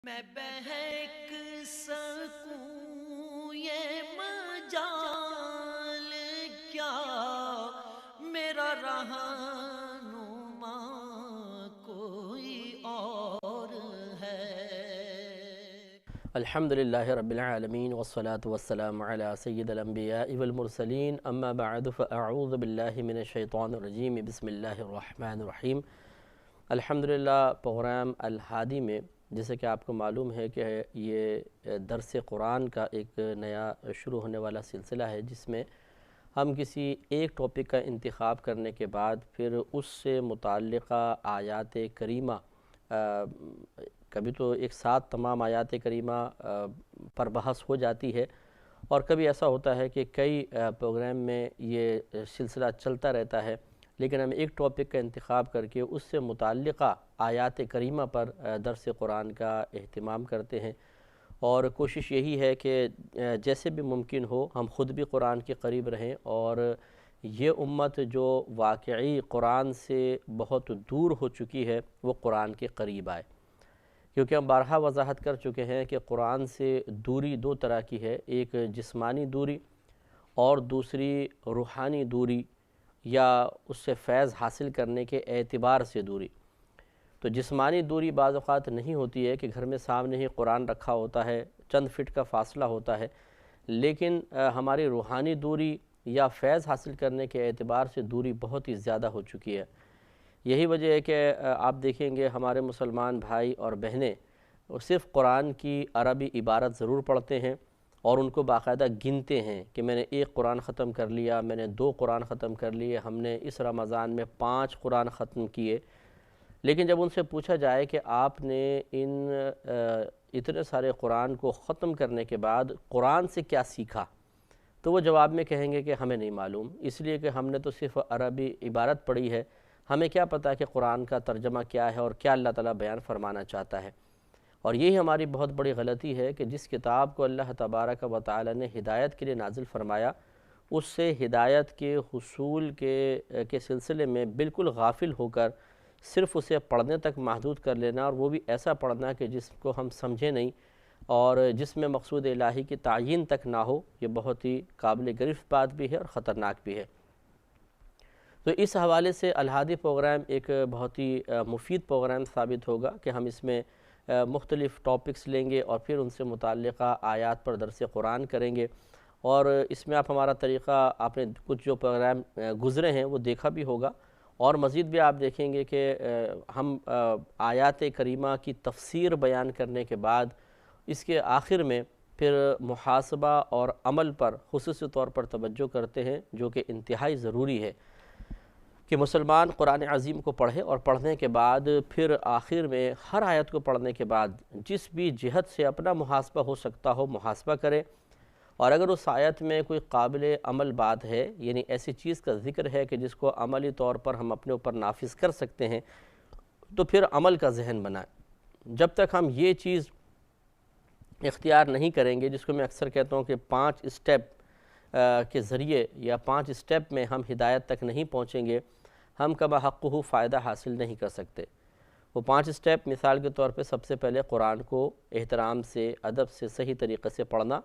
میں بہک سکوں یہ مجال کیا میرا رہنما کوئی اور ہے۔ الحمدللہ رب العالمین والصلاة والسلام علی سید الانبیاء والمرسلین اما بعد فاعوذ باللہ من الشیطان الرجیم بسم اللہ الرحمن الرحیم۔ الحمدللہ پروگرام الہادی میں جیسے کہ آپ کو معلوم ہے کہ یہ درس قرآن کا ایک نیا شروع ہونے والا سلسلہ ہے، جس میں ہم کسی ایک ٹاپک کا انتخاب کرنے کے بعد پھر اس سے متعلقہ آیات کریمہ کبھی تو ایک ساتھ تمام آیات کریمہ پر بحث ہو جاتی ہے، اور کبھی ایسا ہوتا ہے کہ کئی پروگرام میں یہ سلسلہ چلتا رہتا ہے، لیکن ہم ایک ٹاپک کا انتخاب کر کے اس سے متعلقہ آیات کریمہ پر درس قرآن کا اہتمام کرتے ہیں، اور کوشش یہی ہے کہ جیسے بھی ممکن ہو ہم خود بھی قرآن کے قریب رہیں، اور یہ امت جو واقعی قرآن سے بہت دور ہو چکی ہے وہ قرآن کے قریب آئے، کیونکہ ہم بارہا وضاحت کر چکے ہیں کہ قرآن سے دوری دو طرح کی ہے، ایک جسمانی دوری اور دوسری روحانی دوری یا اس سے فیض حاصل کرنے کے اعتبار سے دوری۔ تو جسمانی دوری بعض اوقات نہیں ہوتی ہے کہ گھر میں سامنے ہی قرآن رکھا ہوتا ہے، چند فٹ کا فاصلہ ہوتا ہے، لیکن ہماری روحانی دوری یا فیض حاصل کرنے کے اعتبار سے دوری بہت ہی زیادہ ہو چکی ہے۔ یہی وجہ ہے کہ آپ دیکھیں گے ہمارے مسلمان بھائی اور بہنیں وہ صرف قرآن کی عربی عبارت ضرور پڑھتے ہیں اور ان کو باقاعدہ گنتے ہیں کہ میں نے ایک قرآن ختم کر لیا، میں نے 2 قرآن ختم کر لیے، ہم نے اس رمضان میں 5 قرآن ختم کیے۔ لیکن جب ان سے پوچھا جائے کہ آپ نے ان اتنے سارے قرآن کو ختم کرنے کے بعد قرآن سے کیا سیکھا، تو وہ جواب میں کہیں گے کہ ہمیں نہیں معلوم، اس لیے کہ ہم نے تو صرف عربی عبارت پڑھی ہے، ہمیں کیا پتہ کہ قرآن کا ترجمہ کیا ہے اور کیا اللہ تعالیٰ بیان فرمانا چاہتا ہے۔ اور یہی ہماری بہت بڑی غلطی ہے کہ جس کتاب کو اللہ تبارک و تعالیٰ نے ہدایت کے لیے نازل فرمایا، اس سے ہدایت کے حصول کے سلسلے میں بالکل غافل ہو کر صرف اسے پڑھنے تک محدود کر لینا، اور وہ بھی ایسا پڑھنا کہ جس کو ہم سمجھیں نہیں اور جس میں مقصود الہی کی تعیین تک نہ ہو، یہ بہت ہی قابل گرفت بات بھی ہے اور خطرناک بھی ہے۔ تو اس حوالے سے الہادی پروگرام ایک بہت ہی مفید پروگرام ثابت ہوگا کہ ہم اس میں مختلف ٹاپکس لیں گے اور پھر ان سے متعلقہ آیات پر درس قرآن کریں گے، اور اس میں آپ ہمارا طریقہ آپ نے کچھ جو پروگرام گزرے ہیں وہ دیکھا بھی ہوگا، اور مزید بھی آپ دیکھیں گے کہ ہم آیات کریمہ کی تفسیر بیان کرنے کے بعد اس کے آخر میں پھر محاسبہ اور عمل پر خصوصی طور پر توجہ کرتے ہیں، جو کہ انتہائی ضروری ہے کہ مسلمان قرآن عظیم کو پڑھے، اور پڑھنے کے بعد پھر آخر میں ہر آیت کو پڑھنے کے بعد جس بھی جہت سے اپنا محاسبہ ہو سکتا ہو محاسبہ کرے، اور اگر اس آیت میں کوئی قابل عمل بات ہے، یعنی ایسی چیز کا ذکر ہے کہ جس کو عملی طور پر ہم اپنے اوپر نافذ کر سکتے ہیں، تو پھر عمل کا ذہن بنائیں۔ جب تک ہم یہ چیز اختیار نہیں کریں گے، جس کو میں اکثر کہتا ہوں کہ 5 اسٹیپ کے ذریعے یا 5 اسٹیپ میں ہم ہدایت تک نہیں پہنچیں گے، ہم کما حقہ فائدہ حاصل نہیں کر سکتے۔ وہ 5 اسٹیپ مثال کے طور پہ سب سے پہلے قرآن کو احترام سے، ادب سے، صحیح طریقے سے پڑھنا،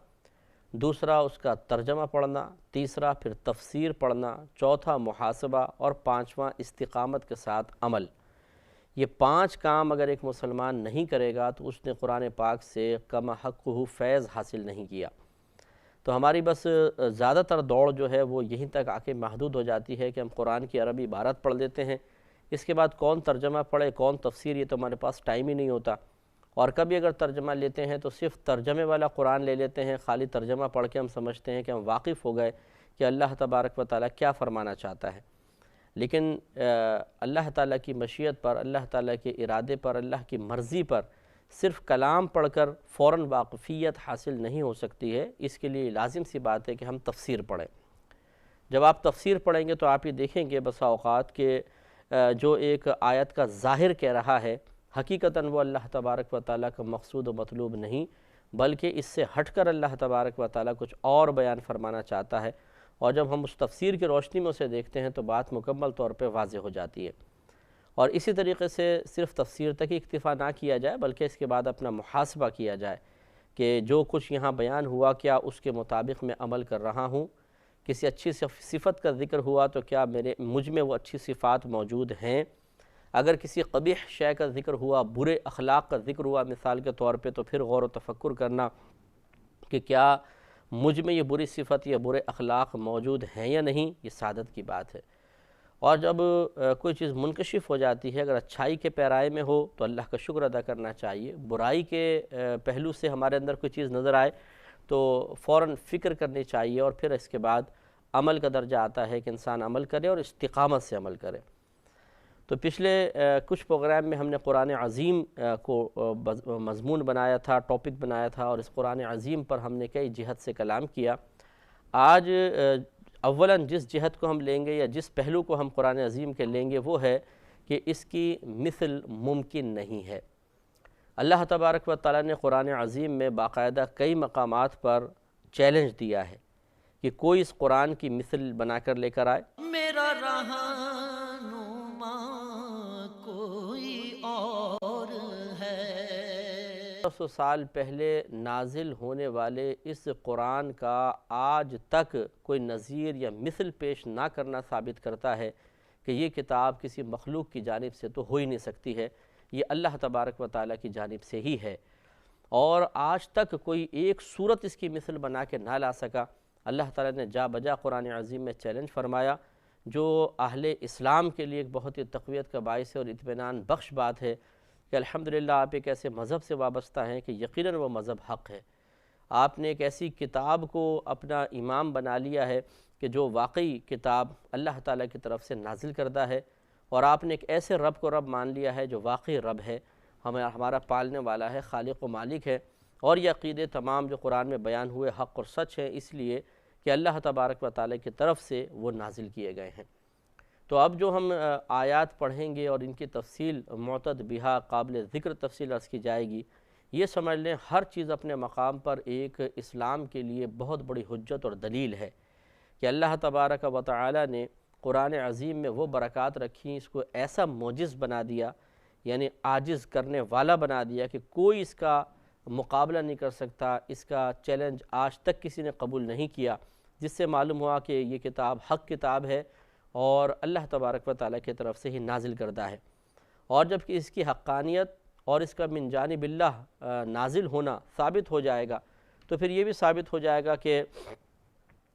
دوسرا اس کا ترجمہ پڑھنا، تیسرا پھر تفسیر پڑھنا، چوتھا محاسبہ، اور 5واں استقامت کے ساتھ عمل۔ یہ 5 کام اگر ایک مسلمان نہیں کرے گا تو اس نے قرآن پاک سے کما حقہ فیض حاصل نہیں کیا۔ تو ہماری بس زیادہ تر دوڑ جو ہے وہ یہیں تک آ کے محدود ہو جاتی ہے کہ ہم قرآن کی عربی عبارت پڑھ لیتے ہیں، اس کے بعد کون ترجمہ پڑھے کون تفسیر، یہ تو ہمارے پاس ٹائم ہی نہیں ہوتا، اور کبھی اگر ترجمہ لیتے ہیں تو صرف ترجمے والا قرآن لے لیتے ہیں، خالی ترجمہ پڑھ کے ہم سمجھتے ہیں کہ ہم واقف ہو گئے کہ اللہ تبارک و تعالیٰ کیا فرمانا چاہتا ہے، لیکن اللہ تعالیٰ کی مشیت پر، اللہ تعالیٰ کے ارادے پر، اللہ کی مرضی پر صرف کلام پڑھ کر فوراً واقفیت حاصل نہیں ہو سکتی ہے۔ اس کے لیے لازم سی بات ہے کہ ہم تفسیر پڑھیں۔ جب آپ تفسیر پڑھیں گے تو آپ یہ دیکھیں گے بسا اوقات کہ جو ایک آیت کا ظاہر کہہ رہا ہے، حقیقتاً وہ اللہ تبارک و تعالیٰ کا مقصود و مطلوب نہیں، بلکہ اس سے ہٹ کر اللہ تبارک و تعالیٰ کچھ اور بیان فرمانا چاہتا ہے، اور جب ہم اس تفسیر کی روشنی میں اسے دیکھتے ہیں تو بات مکمل طور پہ واضح ہو جاتی ہے۔ اور اسی طریقے سے صرف تفسیر تک ہی اکتفا نہ کیا جائے بلکہ اس کے بعد اپنا محاسبہ کیا جائے کہ جو کچھ یہاں بیان ہوا کیا اس کے مطابق میں عمل کر رہا ہوں، کسی اچھی صفت کا ذکر ہوا تو کیا مجھ میں وہ اچھی صفات موجود ہیں، اگر کسی قبیح شے کا ذکر ہوا، برے اخلاق کا ذکر ہوا مثال کے طور پہ، تو پھر غور و تفکر کرنا کہ کیا مجھ میں یہ بری صفت یا برے اخلاق موجود ہیں یا نہیں، یہ سعادت کی بات ہے۔ اور جب کوئی چیز منکشف ہو جاتی ہے، اگر اچھائی کے پیرائے میں ہو تو اللہ کا شکر ادا کرنا چاہیے، برائی کے پہلو سے ہمارے اندر کوئی چیز نظر آئے تو فوراً فکر کرنی چاہیے، اور پھر اس کے بعد عمل کا درجہ آتا ہے کہ انسان عمل کرے اور استقامت سے عمل کرے۔ تو پچھلے کچھ پروگرام میں ہم نے قرآن عظیم کو مضمون بنایا تھا، ٹاپک بنایا تھا، اور اس قرآن عظیم پر ہم نے کئی جہت سے کلام کیا۔ آج اولاً جس جہت کو ہم لیں گے یا جس پہلو کو ہم قرآن عظیم کے لیں گے وہ ہے کہ اس کی مثل ممکن نہیں ہے۔ اللہ تبارک و تعالیٰ نے قرآن عظیم میں باقاعدہ کئی مقامات پر چیلنج دیا ہے کہ کوئی اس قرآن کی مثل بنا کر لے کر آئے۔ میرا رہنما کوئی اور ہے۔ 100 سال پہلے نازل ہونے والے اس قرآن کا آج تک کوئی نظیر یا مثل پیش نہ کرنا ثابت کرتا ہے کہ یہ کتاب کسی مخلوق کی جانب سے تو ہو ہی نہیں سکتی ہے، یہ اللہ تبارک و تعالیٰ کی جانب سے ہی ہے، اور آج تک کوئی ایک صورت اس کی مثل بنا کے نہ لا سکا۔ اللہ تعالیٰ نے جا بجا قرآن عظیم میں چیلنج فرمایا، جو اہل اسلام کے لیے ایک بہت ہی تقویت کا باعث ہے اور اطمینان بخش بات ہے کہ الحمدللہ آپ ایک ایسے مذہب سے وابستہ ہیں کہ یقیناً وہ مذہب حق ہے۔ آپ نے ایک ایسی کتاب کو اپنا امام بنا لیا ہے کہ جو واقعی کتاب اللہ تعالیٰ کی طرف سے نازل کردہ ہے، اور آپ نے ایک ایسے رب کو رب مان لیا ہے جو واقعی رب ہے، ہمارا پالنے والا ہے، خالق و مالک ہے، اور یہ عقیدے تمام جو قرآن میں بیان ہوئے حق اور سچ ہیں، اس لیے کہ اللہ تبارک و تعالیٰ کی طرف سے وہ نازل کیے گئے ہیں۔ تو اب جو ہم آیات پڑھیں گے اور ان کی تفصیل معتد بہا قابل ذکر تفصیل عرض کی جائے گی، یہ سمجھ لیں ہر چیز اپنے مقام پر ایک اسلام کے لیے بہت بڑی حجت اور دلیل ہے کہ اللہ تبارک و تعالیٰ نے قرآن عظیم میں وہ برکات رکھی، اس کو ایسا معجز بنا دیا، یعنی عاجز کرنے والا بنا دیا کہ کوئی اس کا مقابلہ نہیں کر سکتا، اس کا چیلنج آج تک کسی نے قبول نہیں کیا، جس سے معلوم ہوا کہ یہ کتاب حق کتاب ہے اور اللہ تبارک و تعالیٰ کی طرف سے ہی نازل کردہ ہے۔ اور جب کہ اس کی حقانیت اور اس کا من جانب اللہ نازل ہونا ثابت ہو جائے گا تو پھر یہ بھی ثابت ہو جائے گا کہ،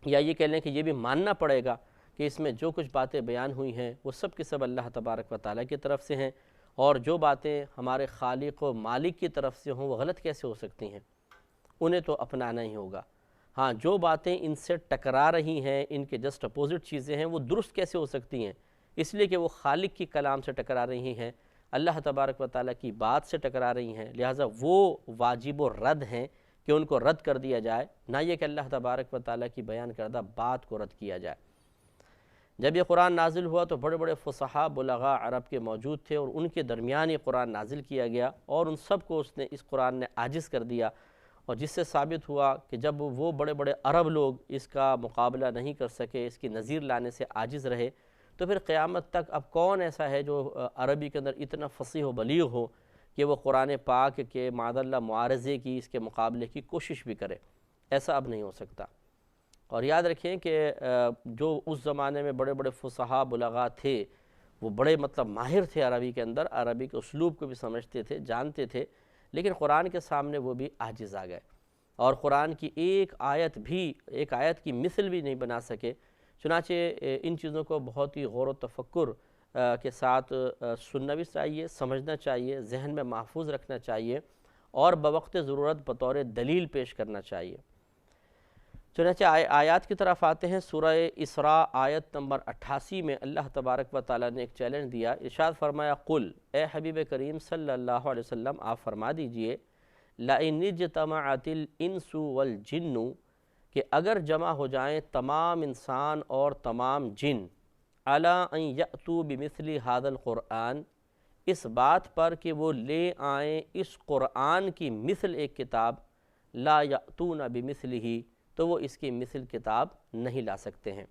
یا یہ کہہ لیں کہ یہ بھی ماننا پڑے گا کہ اس میں جو کچھ باتیں بیان ہوئی ہیں وہ سب کے سب اللہ تبارک و تعالیٰ کی طرف سے ہیں، اور جو باتیں ہمارے خالق و مالک کی طرف سے ہوں وہ غلط کیسے ہو سکتی ہیں، انہیں تو اپنانا ہی ہوگا۔ ہاں، جو باتیں ان سے ٹکرا رہی ہیں، ان کے جسٹ اپوزٹ چیزیں ہیں، وہ درست کیسے ہو سکتی ہیں؟ اس لیے کہ وہ خالق کی کلام سے ٹکرا رہی ہیں، اللہ تبارک و تعالیٰ کی بات سے ٹکرا رہی ہیں، لہٰذا وہ واجب و رد ہیں کہ ان کو رد کر دیا جائے، نہ یہ کہ اللہ تبارک و تعالیٰ کی بیان کردہ بات کو رد کیا جائے۔ جب یہ قرآن نازل ہوا تو بڑے بڑے فصحاء بلغاء عرب کے موجود تھے، اور ان کے درمیان یہ قرآن نازل کیا گیا، اور ان سب کو اس قرآن نے عاجز کر دیا، اور جس سے ثابت ہوا کہ جب وہ بڑے بڑے عرب لوگ اس کا مقابلہ نہیں کر سکے، اس کی نظیر لانے سے عاجز رہے، تو پھر قیامت تک اب کون ایسا ہے جو عربی کے اندر اتنا فصیح و بلیغ ہو کہ وہ قرآن پاک کے معاذ اللہ معارضے کی، اس کے مقابلے کی کوشش بھی کرے؟ ایسا اب نہیں ہو سکتا۔ اور یاد رکھیں کہ جو اس زمانے میں بڑے بڑے فصحاء بلغاء تھے، وہ بڑے ماہر تھے عربی کے اندر، عربی کے اسلوب کو بھی سمجھتے تھے، جانتے تھے، لیکن قرآن کے سامنے وہ بھی عاجز آ گئے، اور قرآن کی ایک آیت کی مثل بھی نہیں بنا سکے۔ چنانچہ ان چیزوں کو بہت ہی غور و تفکر کے ساتھ سننا بھی چاہیے، سمجھنا چاہیے، ذہن میں محفوظ رکھنا چاہیے، اور بوقت ضرورت بطور دلیل پیش کرنا چاہیے۔ چنانچہ آیات کی طرف آتے ہیں۔ سورہ اسراء آیت نمبر 88 میں اللہ تبارک و تعالیٰ نے ایک چیلنج دیا، ارشاد فرمایا، قل، اے حبیب کریم صلی اللہ علیہ وسلم آپ فرما دیجئے، لَإِنِ اجْتَمَعَتِ الْإِنسُ وَالْجِنُّ، کہ اگر جمع ہو جائیں تمام انسان اور تمام جن، عَلَىٰ أَن يَأْتُوا بِمِثْلِ هَذَا الْقُرْآنِ، اس بات پر کہ وہ لے آئیں اس قرآن کی مثل ایک کتاب، لا يَأْتُونَ بِمِثْلِهِ، تو وہ اس کی مثل کتاب نہیں لا سکتے ہیں۔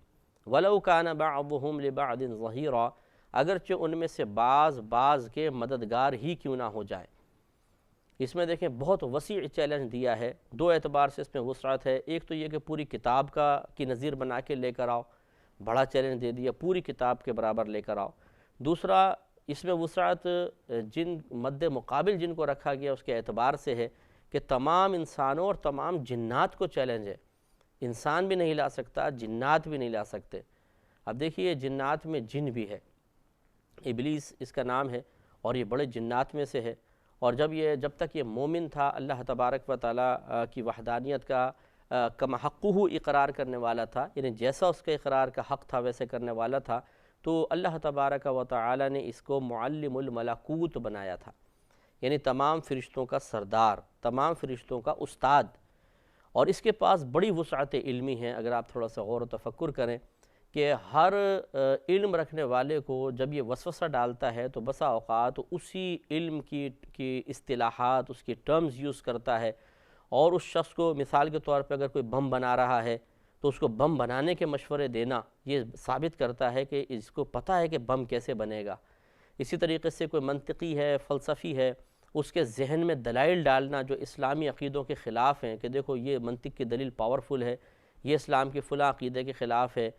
وَلَوْ كَانَ بَعْضُهُمْ لِبَعْضٍ ظَهِيرًا، اگرچہ ان میں سے بعض کے مددگار ہی کیوں نہ ہو جائیں۔ اس میں دیکھیں بہت وسیع چیلنج دیا ہے، دو اعتبار سے اس میں وسعت ہے۔ ایک تو یہ کہ پوری کتاب کی نظیر بنا کے لے کر آؤ، بڑا چیلنج دے دیا، پوری کتاب کے برابر لے کر آؤ۔ دوسرا اس میں وسعت جن مد مقابل جن کو رکھا گیا اس کے اعتبار سے ہے کہ تمام انسانوں اور تمام جنات کو چیلنج ہے، انسان بھی نہیں لا سکتا، جنات بھی نہیں لا سکتے۔ اب دیکھیے جنات میں جن بھی ہے، ابلیس اس کا نام ہے اور یہ بڑے جنات میں سے ہے، اور جب تک یہ مومن تھا، اللہ تبارک و تعالیٰ کی وحدانیت کا کما حقہ اقرار کرنے والا تھا، یعنی جیسا اس کے اقرار کا حق تھا ویسے کرنے والا تھا، تو اللہ تبارک و تعالیٰ نے اس کو معلم الملکوت بنایا تھا، یعنی تمام فرشتوں کا سردار، تمام فرشتوں کا استاد، اور اس کے پاس بڑی وسعت علمی ہے۔ اگر آپ تھوڑا سا غور و تفکر کریں کہ ہر علم رکھنے والے کو جب یہ وسوسہ ڈالتا ہے تو بسا اوقات اسی علم کی اصطلاحات، اس کی ٹرمز یوز کرتا ہے، اور اس شخص کو مثال کے طور پہ اگر کوئی بم بنا رہا ہے تو اس کو بم بنانے کے مشورے دینا یہ ثابت کرتا ہے کہ اس کو پتہ ہے کہ بم کیسے بنے گا۔ اسی طریقے سے کوئی منطقی ہے، فلسفی ہے، اس کے ذہن میں دلائل ڈالنا جو اسلامی عقیدوں کے خلاف ہیں کہ دیکھو یہ منطق کی دلیل پاورفل ہے، یہ اسلام کے فلاں عقیدے کے خلاف ہے،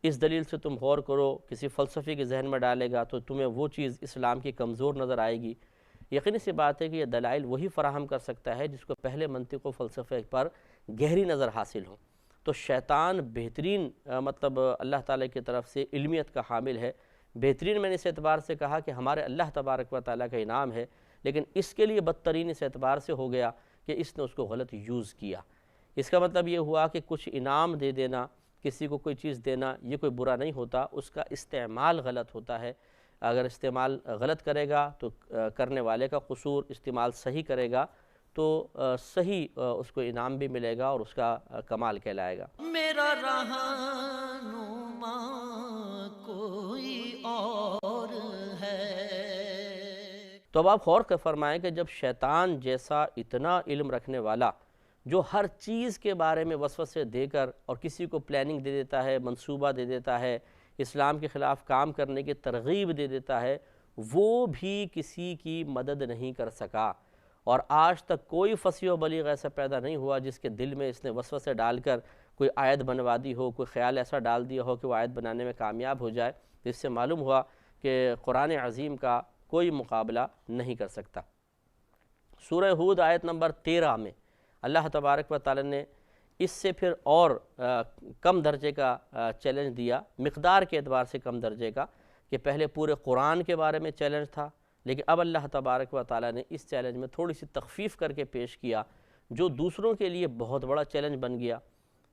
اس دلیل سے تم غور کرو، کسی فلسفی کے ذہن میں ڈالے گا تو تمہیں وہ چیز اسلام کی کمزور نظر آئے گی۔ یقینی سی بات ہے کہ یہ دلائل وہی فراہم کر سکتا ہے جس کو پہلے منطق و فلسفے پر گہری نظر حاصل ہو۔ تو شیطان بہترین مطلب اللہ تعالیٰ کی طرف سے علمیت کا حامل ہے، بہترین میں نے اس اعتبار سے کہا کہ ہمارے اللہ تبارک و تعالیٰ کا انعام ہے، لیکن اس کے لیے بدترین اس اعتبار سے ہو گیا کہ اس نے اس کو غلط یوز کیا۔ اس کا مطلب یہ ہوا کہ کچھ انعام دے دینا، کسی کو کوئی چیز دینا، یہ کوئی برا نہیں ہوتا، اس کا استعمال غلط ہوتا ہے۔ اگر استعمال غلط کرے گا تو کرنے والے کا قصور، استعمال صحیح کرے گا تو صحیح اس کو انعام بھی ملے گا اور اس کا کمال کہلائے گا۔ میرا رہنما کوئی اور ہے۔ تو اب آپ غور کر فرمائیں کہ جب شیطان جیسا اتنا علم رکھنے والا جو ہر چیز کے بارے میں وسوسے دے کر اور کسی کو پلاننگ دے دیتا ہے، منصوبہ دے دیتا ہے، اسلام کے خلاف کام کرنے کی ترغیب دے دیتا ہے، وہ بھی کسی کی مدد نہیں کر سکا، اور آج تک کوئی فصیح و بلیغ ایسا پیدا نہیں ہوا جس کے دل میں اس نے وسوسے ڈال کر کوئی آیت بنوا دی ہو، کوئی خیال ایسا ڈال دیا ہو کہ وہ آیت بنانے میں کامیاب ہو جائے۔ اس سے معلوم ہوا کہ قرآن عظیم کا کوئی مقابلہ نہیں کر سکتا۔ سورہ ہود آیت نمبر 13 میں اللہ تبارک و تعالی نے اس سے پھر اور کم درجے کا چیلنج دیا، مقدار کے اعتبار سے کم درجے کا، کہ پہلے پورے قرآن کے بارے میں چیلنج تھا، لیکن اب اللہ تبارک و تعالی نے اس چیلنج میں تھوڑی سی تخفیف کر کے پیش کیا، جو دوسروں کے لیے بہت بڑا چیلنج بن گیا،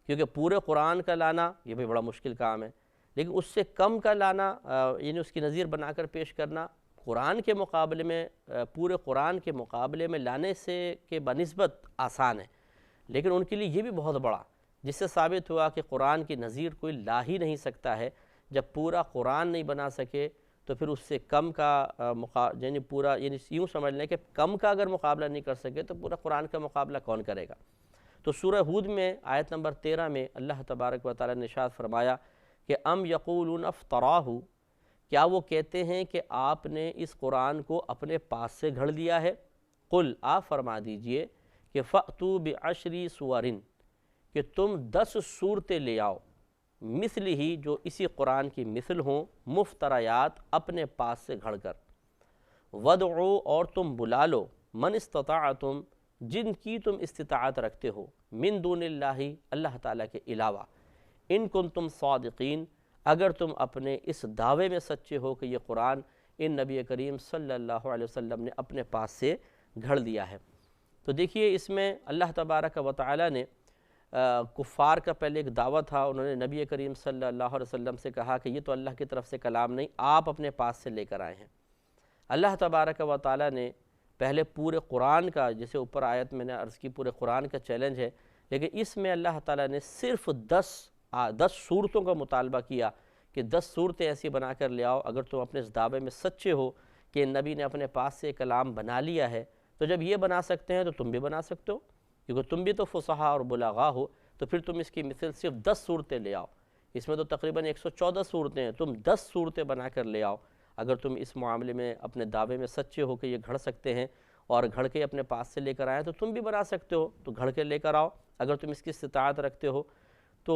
کیونکہ پورے قرآن کا لانا یہ بھی بڑا مشکل کام ہے، لیکن اس سے کم کا لانا یعنی اس کی نظیر بنا کر پیش کرنا قرآن کے مقابلے میں، پورے قرآن کے مقابلے میں لانے سے کے بنسبت آسان ہے، لیکن ان کے لیے یہ بھی بہت بڑا، جس سے ثابت ہوا کہ قرآن کی نظیر کوئی لا ہی نہیں سکتا ہے۔ جب پورا قرآن نہیں بنا سکے تو پھر اس سے کم کا یعنی پورا، یعنی یوں سمجھ لیں کہ کم کا اگر مقابلہ نہیں کر سکے تو پورا قرآن کا مقابلہ کون کرے گا۔ تو سورہ ہود میں آیت نمبر 13 میں اللہ تبارک و تعالی نے ارشاد فرمایا کہ ام یقولون افتراہ، کیا وہ کہتے ہیں کہ آپ نے اس قرآن کو اپنے پاس سے گھڑ لیا ہے؟ قل، آپ فرما دیجئے کہ فأتوا بعشر سور، کہ تم 10 صورتیں لے آؤ، مثل ہی جو اسی قرآن کی مثل ہوں، مفتریات اپنے پاس سے گھڑ کر، ودعو، اور تم بلا لو، من استطاعتم، جن کی تم استطاعت رکھتے ہو، من دون اللہ، اللہ تعالیٰ کے علاوہ، ان کنتم صادقین، اگر تم اپنے اس دعوے میں سچے ہو کہ یہ قرآن ان نبی کریم صلی اللہ علیہ وسلم نے اپنے پاس سے گھڑ لیا ہے۔ تو دیکھیے اس میں اللہ تبارک و تعالی نے کفار کا پہلے ایک دعویٰ تھا، انہوں نے نبی کریم صلی اللہ علیہ وسلم سے کہا کہ یہ تو اللہ کی طرف سے کلام نہیں، آپ اپنے پاس سے لے کر آئے ہیں۔ اللہ تبارک و تعالی نے پہلے پورے قرآن کا، جیسے اوپر آیت میں نے عرض کی پورے قرآن کا چیلنج ہے، لیکن اس میں اللہ تعالی نے صرف 10 صورتوں کا مطالبہ کیا کہ 10 صورتیں ایسی بنا کر لے آؤ اگر تم اپنے اس دعوے میں سچے ہو کہ نبی نے اپنے پاس سے کلام بنا لیا ہے۔ تو جب یہ بنا سکتے ہیں تو تم بھی بنا سکتے ہو، کیونکہ تم بھی تو فصحا اور بلغا ہو، تو پھر تم اس کی مثل صرف 10 صورتیں لے آؤ۔ اس میں تو تقریباً 114 صورتیں ہیں، تم 10 صورتیں بنا کر لے آؤ، اگر تم اس معاملے میں اپنے دعوے میں سچے ہو کہ یہ گھڑ سکتے ہیں اور گھڑ کے اپنے پاس سے لے کر آئیں تو تم بھی بنا سکتے ہو، تو گھڑ کے لے کر آؤ اگر تم اس کی استطاعت رکھتے ہو۔ تو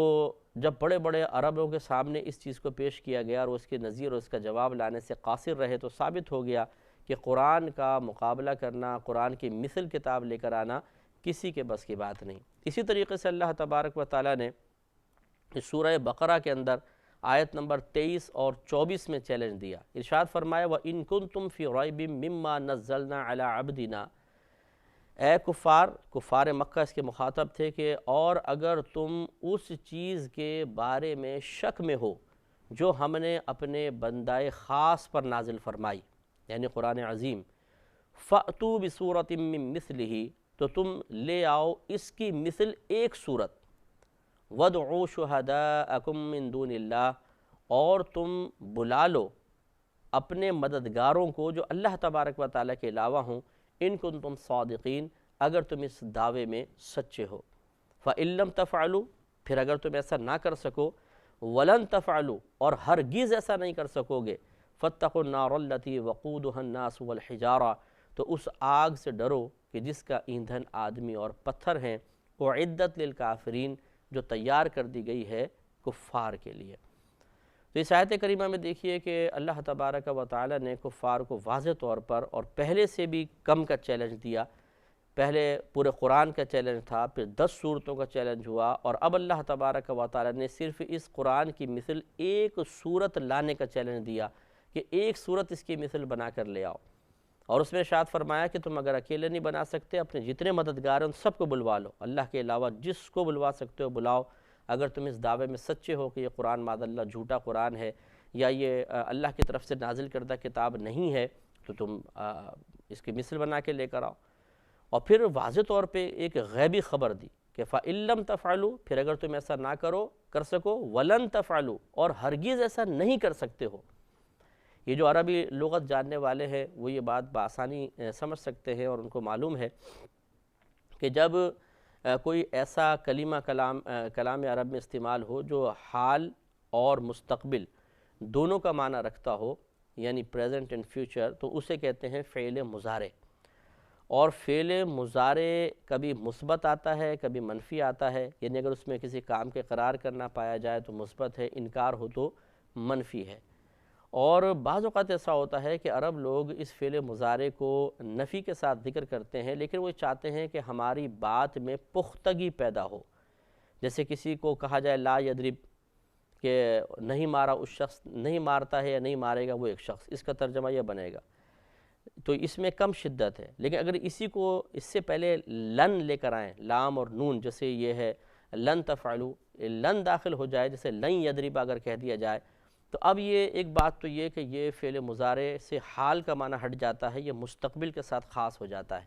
جب بڑے بڑے عربوں کے سامنے اس چیز کو پیش کیا گیا اور اس کے نظیر اور اس کا جواب لانے سے قاصر رہے تو ثابت ہو گیا کہ قرآن کا مقابلہ کرنا، قرآن کی مثل کتاب لے کر آنا کسی کے بس کی بات نہیں۔ اسی طریقے سے اللہ تبارک و تعالیٰ نے سورہ بقرہ کے اندر آیت نمبر 23 اور 24 میں چیلنج دیا، ارشاد فرمایا وَإِن كُنتُمْ فِي رَيْبٍ مِّمَّا نَزَّلْنَا عَلَىٰ عَبْدِنَا، اے کفار مکہ اس کے مخاطب تھے کہ اور اگر تم اس چیز کے بارے میں شک میں ہو جو ہم نے اپنے بندہ خاص پر نازل فرمائی یعنی قرآن عظیم، فَأْتُوا بِسُورَةٍ مِّن مِّثْلِهِ، تو تم لے آؤ اس کی مثل ایک صورت، وَادْعُوا شُهَدَاءَكُم مِّن دُونِ اللَّهِ، اور تم بلا لو اپنے مددگاروں کو جو اللہ تبارک و تعالیٰ کے علاوہ ہوں، ان کنتم صادقین، اگر تم اس دعوے میں سچے ہو۔ فَإِن لَّمْ تَفْعَلُوا، پھر اگر تم ایسا نہ کر سکو، وَلَن تَفْعَلُوا، اور ہرگز ایسا نہیں کر سکو گے، فَاتَّقُوا النَّارَ الَّتِي وَقُودُهَا النَّاسُ وَالْحِجَارَةُ، تو اس آگ سے ڈرو کہ جس کا ایندھن آدمی اور پتھر ہیں، اُعِدَّتْ لِلْكَافِرِينَ، جو تیار کر دی گئی ہے کفار کے لیے۔ تو اس آیت کریمہ میں دیکھیے کہ اللہ تبارک و تعالی نے کفار کو واضح طور پر اور پہلے سے بھی کم کا چیلنج دیا۔ پہلے پورے قرآن کا چیلنج تھا، پھر 10 صورتوں کا چیلنج ہوا، اور اب اللہ تبارک و تعالی نے صرف اس قرآن کی مثل ایک صورت لانے کا چیلنج دیا کہ ایک صورت اس کی مثل بنا کر لے آؤ، اور اس میں ارشاد فرمایا کہ تم اگر اکیلے نہیں بنا سکتے، اپنے جتنے مددگار ہیں ان سب کو بلوا لو، اللہ کے علاوہ جس کو بلوا سکتے ہو بلاؤ، اگر تم اس دعوے میں سچے ہو کہ یہ قرآن معاذ اللہ جھوٹا قرآن ہے یا یہ اللہ کی طرف سے نازل کردہ کتاب نہیں ہے، تو تم اس کی مثل بنا کے لے کر آؤ۔ اور پھر واضح طور پہ ایک غیبی خبر دی کہ فَإِن لَّمْ تَفْعَلُوا، پھر اگر تم ایسا نہ کر سکو، وَلَن تَفْعَلُوا، اور ہرگز ایسا نہیں کر سکتے ہو۔ یہ جو عربی لغت جاننے والے ہیں وہ یہ بات بآسانی سمجھ سکتے ہیں، اور ان کو معلوم ہے کہ جب کوئی ایسا کلمہ کلام عرب میں استعمال ہو جو حال اور مستقبل دونوں کا معنی رکھتا ہو، یعنی پریزنٹ اینڈ فیوچر، تو اسے کہتے ہیں فعل مضارع۔ اور فعل مضارع کبھی مثبت آتا ہے، کبھی منفی آتا ہے، یعنی اگر اس میں کسی کام کے قرار کرنا پایا جائے تو مثبت ہے، انکار ہو تو منفی ہے۔ اور بعض اوقات ایسا ہوتا ہے کہ عرب لوگ اس فعل مضارع کو نفی کے ساتھ ذکر کرتے ہیں، لیکن وہ چاہتے ہیں کہ ہماری بات میں پختگی پیدا ہو۔ جیسے کسی کو کہا جائے لا یضرب، کہ نہیں مارا اس شخص، نہیں مارتا ہے یا نہیں مارے گا وہ ایک شخص، اس کا ترجمہ یہ بنے گا، تو اس میں کم شدت ہے۔ لیکن اگر اسی کو اس سے پہلے لن لے کر آئیں، لام اور نون، جیسے یہ ہے لن تفعلوا، لن داخل ہو جائے، جیسے لن یضرب اگر کہہ دیا جائے، تو اب یہ ایک بات تو یہ کہ یہ فعل مضارع سے حال کا معنی ہٹ جاتا ہے، یہ مستقبل کے ساتھ خاص ہو جاتا ہے۔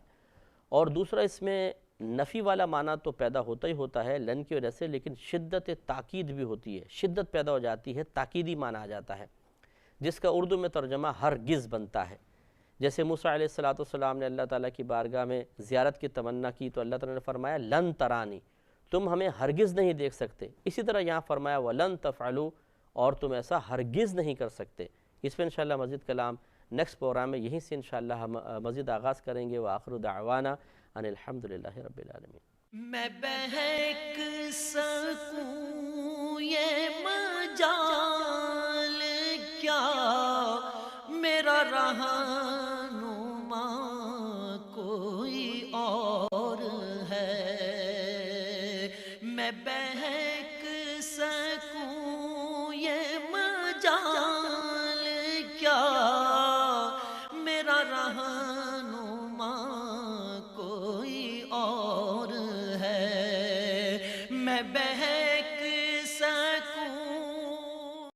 اور دوسرا اس میں نفی والا معنی تو پیدا ہوتا ہی ہوتا ہے لن کی وجہ سے، لیکن شدت تاکید بھی ہوتی ہے، شدت پیدا ہو جاتی ہے، تاکیدی معنی آ جاتا ہے، جس کا اردو میں ترجمہ ہرگز بنتا ہے۔ جیسے موسیٰ علیہ السلام نے اللہ تعالیٰ کی بارگاہ میں زیارت کی تمنا کی تو اللہ تعالیٰ نے فرمایا لن ترانی، تم ہمیں ہرگز نہیں دیکھ سکتے۔ اسی طرح یہاں فرمایا وَلَن تَفْعَلُوا، اور تم ایسا ہرگز نہیں کر سکتے۔ اس پہ انشاءاللہ مزید کلام نیکسٹ پروگرام میں یہیں سے انشاءاللہ ہم مزید آغاز کریں گے۔ وآخر دعوانا ان الحمدللہ رب العالمین۔ میں بہک سکوں یہ مجال کیا، میرا رہنما کوئی اور ہے، میں بہک سکوں یہ مجال کیا، میرا رہنما کوئی اور ہے، میں